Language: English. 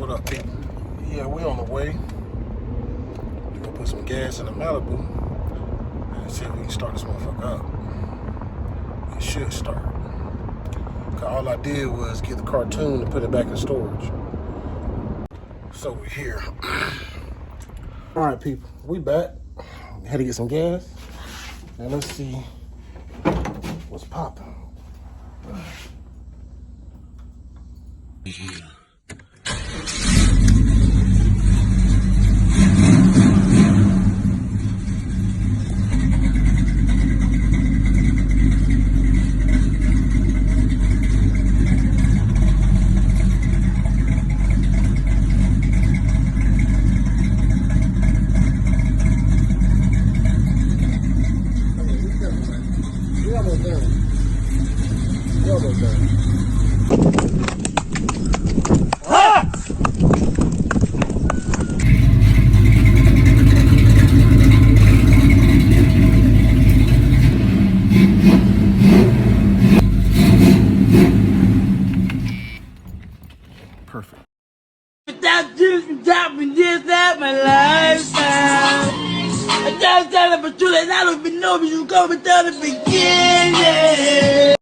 What up, people? Yeah, we on the way. We're gonna put some gas in the Malibu and see if we can start this motherfucker up. It should start. Cause all I did was get the cartoon and put it back in storage. So we're here. All right, people, we back. Had to get some gas. Now let's see what's popping. Yeah. Perfect. Without this, dropping this out my lifestyle. I just tell them, but I don't even know if you go without the beginning.